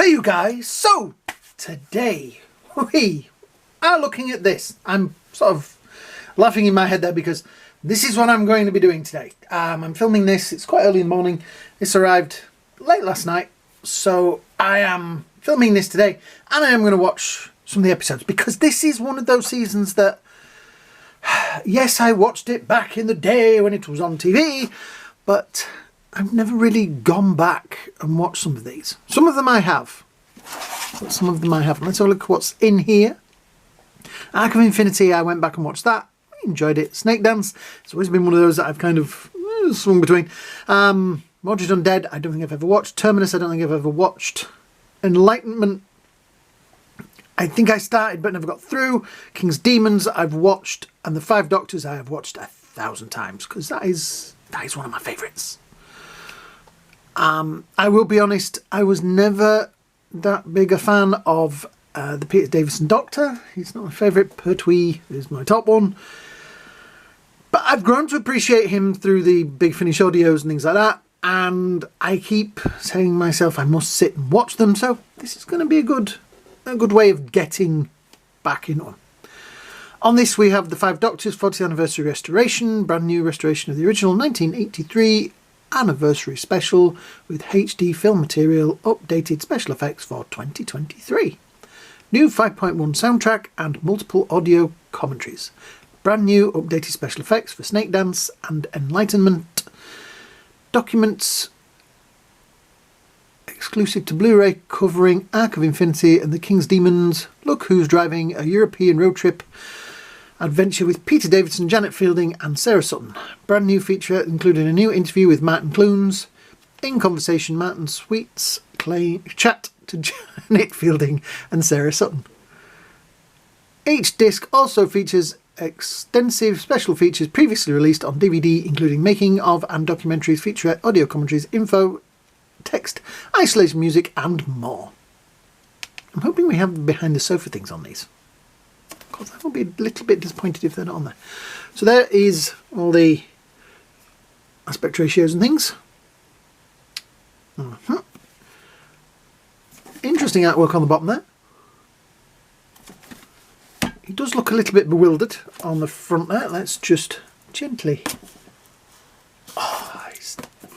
Hey you guys, so today we are looking at this. I'm sort of laughing in my head there because this is what I'm going to be doing today. I'm filming this, it's quite early in the morning. This arrived late last night, so I am filming this today and I am going to watch some of the episodes because this is one of those seasons that, yes, I watched it back in the day when it was on TV, but I've never really gone back and watched some of these. Some of them I have, but some of them I haven't. Let's have a look at what's in here. Arc of Infinity, I went back and watched that. I enjoyed it. Snake Dance, it's always been one of those that I've kind of swung between. Mordred Undead, I don't think I've ever watched. Terminus, I don't think I've ever watched. Enlightenment, I think I started but never got through. King's Demons, I've watched. And The Five Doctors, I have watched 1,000 times because that is one of my favourites. I will be honest, I was never that big a fan of the Peter Davison Doctor. He's not my favourite. Pertwee is my top one. But I've grown to appreciate him through the Big Finish audios and things like that. And I keep saying to myself I must sit and watch them. So this is going to be a good way of getting back in on. On this we have The Five Doctors 40th Anniversary Restoration. Brand new restoration of the original 1983 anniversary special with HD film material, updated special effects for 2023. New 5.1 soundtrack and multiple audio commentaries. Brand new updated special effects for Snake Dance and Enlightenment. Documents exclusive to Blu-ray covering Arc of Infinity and the King's Demons. Look who's driving, a European road trip adventure with Peter Davison, Janet Fielding and Sarah Sutton. Brand new feature including a new interview with Martin Clunes. In conversation, Martin Sweets chat to Janet Fielding and Sarah Sutton. Each disc also features extensive special features previously released on DVD, including making of and documentaries, featurette, audio commentaries, info, text, isolation music and more. I'm hoping we have behind the sofa things on these. Because I will be a little bit disappointed if they're not on there. So there is all the aspect ratios and things. Interesting artwork on the bottom there. He does look a little bit bewildered on the front there. Let's just gently...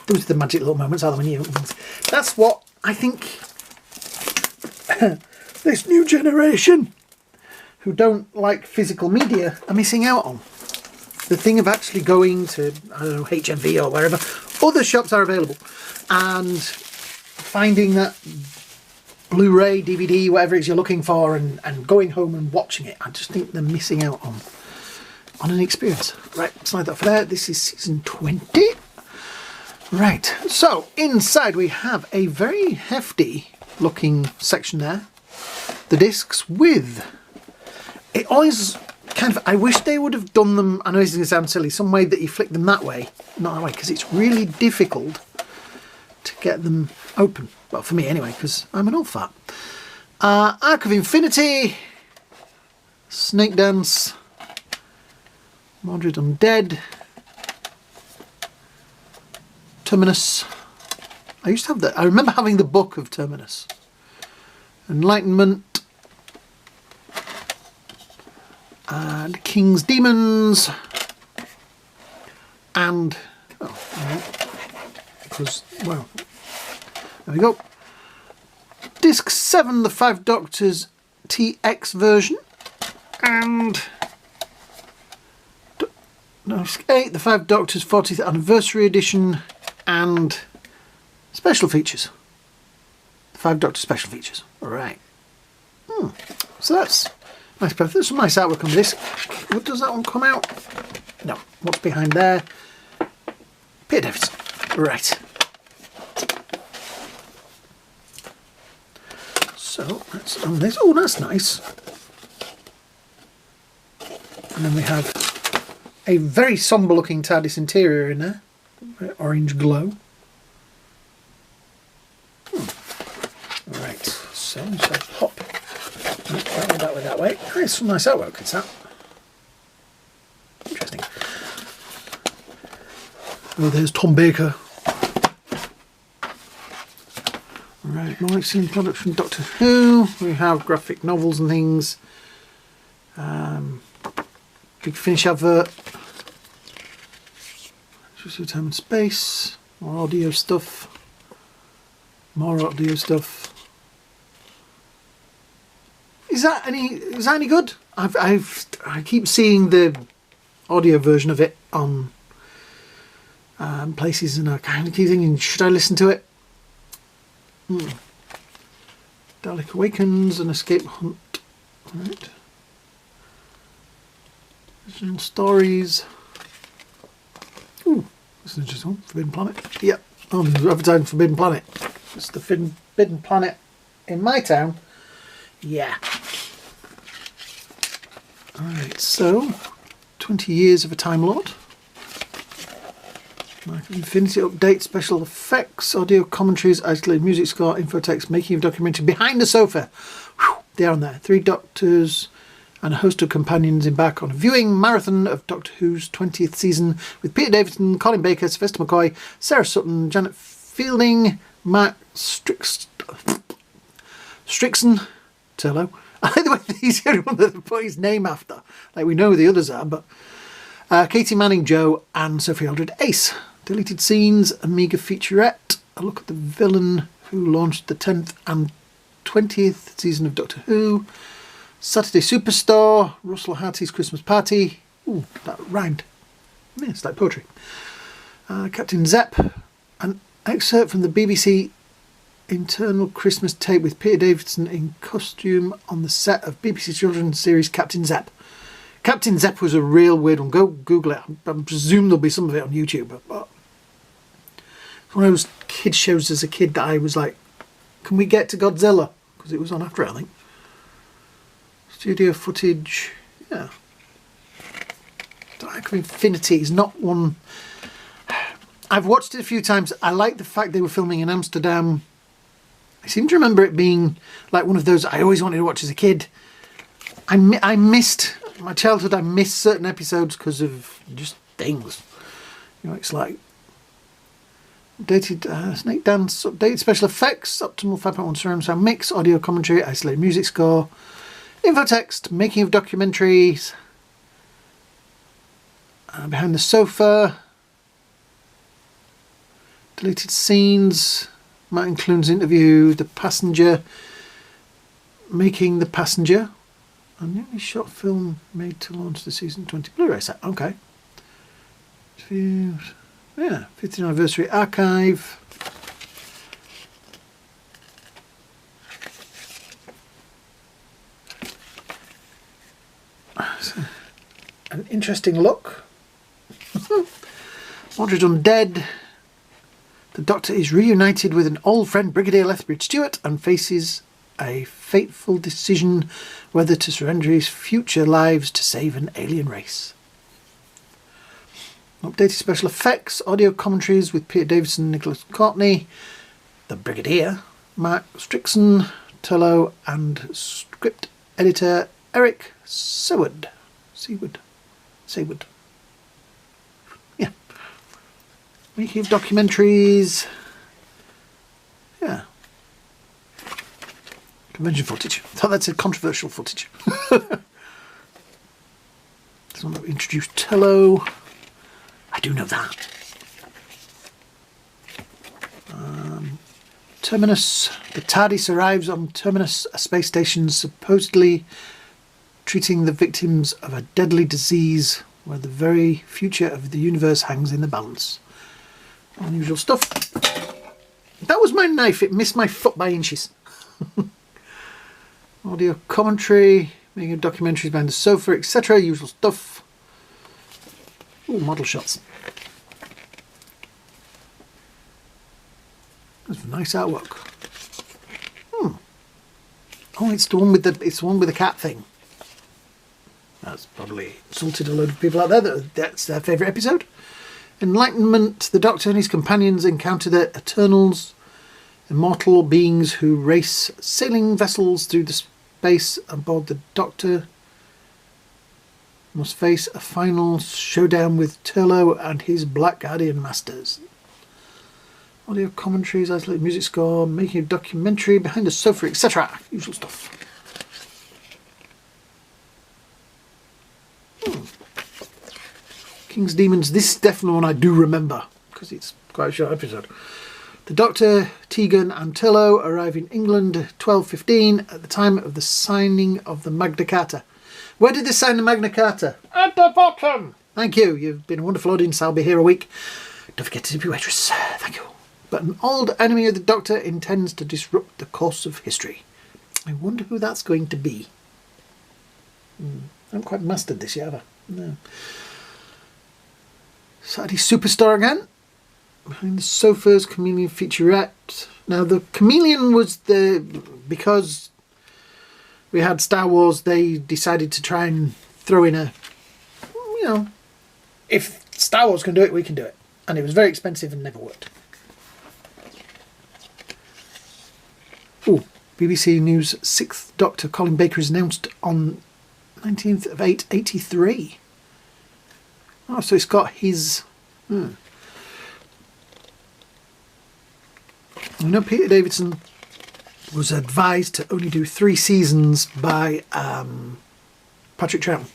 those are the magic little moments, aren't they, when you... That's what I think this new generation who don't like physical media are missing out on. The thing of actually going to, I don't know, HMV or wherever other shops are available and finding that Blu-ray, DVD, whatever it is you're looking for and going home and watching it. I just think they're missing out on an experience. Right, slide that for there. This is season 20. Right, so inside we have a very hefty looking section there. The discs with... It always kind of... I wish they would have done them... I know this is going to sound silly. Some way that you flick them that way. Not that way, because it's really difficult to get them open. Well, for me anyway, because I'm an old fart. Arc of Infinity. Snake Dance. Mordred Undead. Terminus. I used to have that. I remember having the book of Terminus. Enlightenment. And King's Demons. And... because, well... There we go. Disc 7, The Five Doctors TX version. And... Disc 8, The Five Doctors 40th Anniversary Edition. And... Special features. The Five Doctors Special features. Alright. So that's... nice. There's some nice artwork on this. What does that one come out? No. What's behind there? Peter Davison. Right. So that's on this. Oh, that's nice. And then we have a very sombre looking TARDIS interior in there. Orange glow. Right. So pop. That way. Nice, some nice artwork, it's that. Interesting. Oh, there's Tom Baker. Right. Right, more excellent products from Doctor Who. We have graphic novels and things. Big Finish advert. Just time and space. More audio stuff. More audio stuff. Is that any good? I keep seeing the audio version of it on places, and I kind of keep thinking, should I listen to it? Dalek Awakens and Escape Hunt. Right. Original stories. Ooh, that's an interesting one. Forbidden Planet. Yep. Oh, there's advertising Forbidden Planet. It's the Forbidden Planet in my town. Yeah. Alright, so 20 years of a Time Lord. Infinity update, special effects, audio commentaries, isolated music score, infotext, making of documentary, behind the sofa. Whew, there and there. 3 doctors and a host of companions embark on a viewing marathon of Doctor Who's 20th season with Peter Davison, Colin Baker, Sylvester McCoy, Sarah Sutton, Janet Fielding, Mark Strickson, Turlo. I like the way he's the only one that they put his name after. Like, we know who the others are, but Katie Manning, Joe, and Sophie Aldred Ace. Deleted scenes, Amiga featurette, a look at the villain who launched the 10th and 20th season of Doctor Who. Saturday Superstore, Russell Harty's Christmas Party. Ooh, that rhymed. Yeah, it's like poetry. Captain Zepp, an excerpt from the BBC internal Christmas tape with Peter Davison in costume on the set of BBC children's series Captain Zepp. Captain Zepp was a real weird one. Go Google it. I presume there'll be some of it on YouTube. But it's one of those kid shows as a kid that I was like, can we get to Godzilla? Because it was on after it, I think. Studio footage. Yeah. Dark of Infinity is not one. I've watched it a few times. I like the fact they were filming in Amsterdam. I seem to remember it being like one of those I always wanted to watch as a kid. I missed my childhood. I missed certain episodes because of just things. You know, it's like updated Snake Dance, updated special effects, optimal 5.1 surround sound mix, audio commentary, isolated music score, infotext, making of documentaries, behind the sofa, deleted scenes. Martin Clune's interview, The Passenger, Making the Passenger, a newly shot film made to launch the season 20 Blu-ray set. Okay. Yeah, 50th anniversary archive. An interesting look. Mordred Undead. The Doctor is reunited with an old friend, Brigadier Lethbridge Stewart, and faces a fateful decision whether to surrender his future lives to save an alien race. Updated special effects, audio commentaries with Peter Davison and Nicholas Courtney, the Brigadier, Mark Strickson, Turlo, and script editor Eric Seward. Yeah. Making of documentaries. Yeah. Convention footage. I thought that's a controversial footage. This one that we introduced Tello. I do know that. Terminus. The TARDIS arrives on Terminus, a space station supposedly treating the victims of a deadly disease where the very future of the universe hangs in the balance. Unusual stuff. That was my knife. It missed my foot by inches. Audio commentary, making documentaries behind the sofa, etc. Usual stuff. Ooh, model shots. That's nice artwork. Oh, it's the one with the cat thing. That's probably insulted a load of people out there. That's their favourite episode. Enlightenment. The Doctor and his companions encounter the Eternals, immortal beings who race sailing vessels through the space aboard the Doctor. Must face a final showdown with Turlo and his Black Guardian masters. Audio commentaries, isolated music score, making a documentary, behind the sofa, etc. Usual stuff. King's Demons, this is definitely one I do remember, because it's quite a short episode. The Doctor, Tegan and Turlough arrive in England 1215 at the time of the signing of the Magna Carta. Where did they sign the Magna Carta? At the bottom! Thank you, you've been a wonderful audience, I'll be here a week. Don't forget to tip your waitress, thank you. But an old enemy of the Doctor intends to disrupt the course of history. I wonder who that's going to be. I haven't quite mastered this yet, have I? No. Saturday Superstar again. Behind the Sofas, Chameleon featurette. Now the Chameleon was because we had Star Wars, they decided to try and throw in a, you know, if Star Wars can do it, we can do it. And it was very expensive and never worked. Oh, BBC News 6th Doctor Colin Baker is announced on 19th of 8, 83. Oh, so it's got his... I know Peter Davison was advised to only do 3 seasons by Patrick Troughton.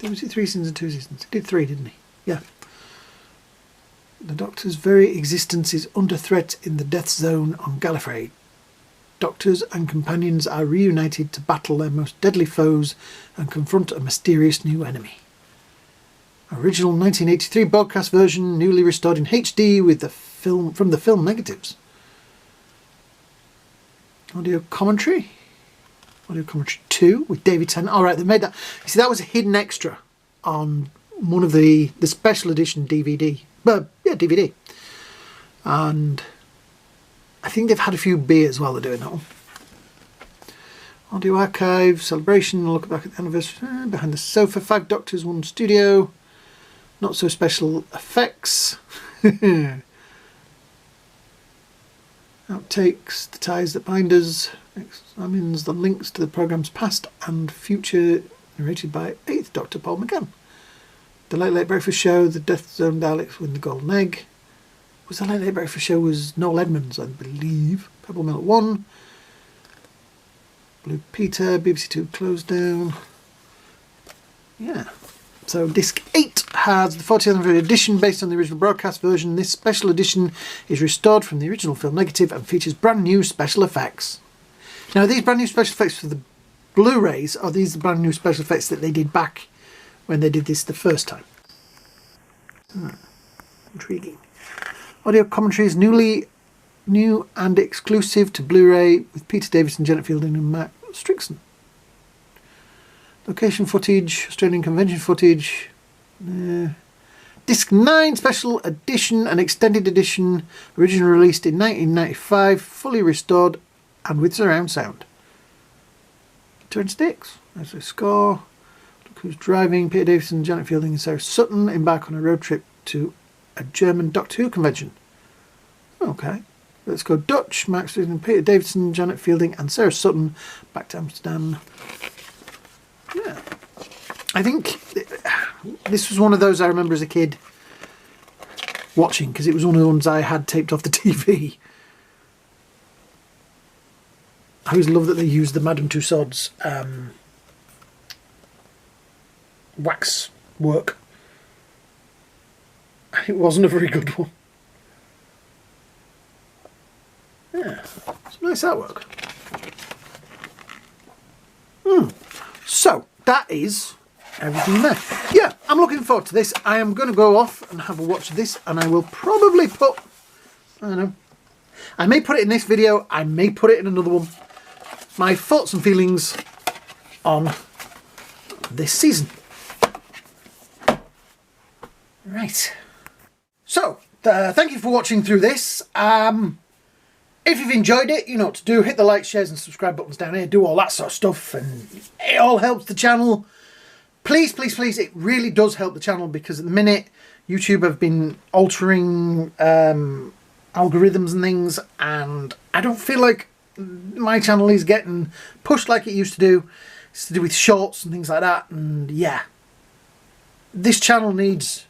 Was it 3 seasons and 2 seasons? He did 3, didn't he? Yeah. The Doctor's very existence is under threat in the death zone on Gallifrey. Doctors and companions are reunited to battle their most deadly foes and confront a mysterious new enemy. Original 1983 broadcast version, newly restored in HD with the film from the film negatives. Audio commentary 2 with David Tennant. All right, they made that. You see, that was a hidden extra on one of the special edition DVD. But yeah, DVD. And I think they've had a few beers while they're doing that one. Audio archive, celebration, look back at the anniversary. Behind the Sofa, 5 Doctors, 1 studio. Not so special effects. Outtakes, the ties that bind us. Examines the links to the programme's past and future, narrated by 8th Doctor Paul McGann. The Late Late Breakfast Show, the Death Zone Daleks win the Golden Egg. Was the Late Late Breakfast Show was Noel Edmonds, I believe. Pebble Mill 1. Blue Peter, BBC 2 closed down. Yeah. So disc 8 has the 40th anniversary edition based on the original broadcast version. This special edition is restored from the original film negative and features brand new special effects. Now, are these brand new special effects for the Blu-rays, or are these the brand new special effects that they did back when they did this the first time? Intriguing. Audio commentary is new and exclusive to Blu-ray with Peter Davison, Janet Fielding and Matt Strickson. Location footage, Australian convention footage. Disc 9 special edition and extended edition, originally released in 1995, fully restored and with surround sound. Turn sticks. There's a score. Look who's driving. Peter Davison, Janet Fielding and Sarah Sutton embark on a road trip to a German Doctor Who convention. Okay. Let's go Dutch. Max Fielding, Peter Davison, Janet Fielding and Sarah Sutton back to Amsterdam. Yeah. I think this was one of those I remember as a kid watching, because it was one of the ones I had taped off the TV. I always love that they used the Madame Tussauds wax work. It wasn't a very good one. Yeah, some nice artwork. So, that is everything there. Yeah, I'm looking forward to this. I am going to go off and have a watch of this, and I will probably put, I don't know, I may put it in this video, I may put it in another one, my thoughts and feelings on this season. Right. So, thank you for watching through this. If you've enjoyed it, you know what to do. Hit the like, shares and subscribe buttons down here. Do all that sort of stuff, and it all helps the channel. Please, please, please, it really does help the channel, because at the minute YouTube have been altering algorithms and things, and I don't feel like my channel is getting pushed like it used to do. It's to do with shorts and things like that, and yeah. This channel needs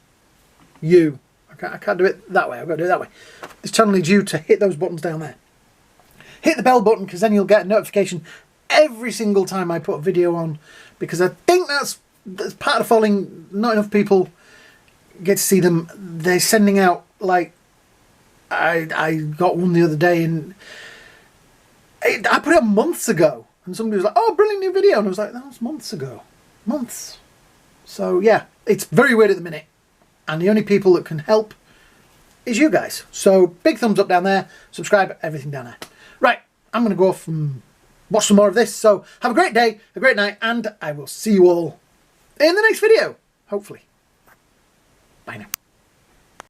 you. I can't do it that way. I've got to do it that way. This channel needs you to hit those buttons down there. Hit the bell button, because then you'll get a notification every single time I put a video on, because I think that's part of following. Not enough people get to see them. They're sending out, like, I got one the other day, and I put it on months ago, and somebody was like, oh, brilliant new video, and I was like, that was months ago. Months. So yeah, it's very weird at the minute, and the only people that can help is you guys. So big thumbs up down there, subscribe, everything down there. Right, I'm going to go off and watch some more of this. So have a great day, a great night, and I will see you all in the next video, hopefully. Bye now.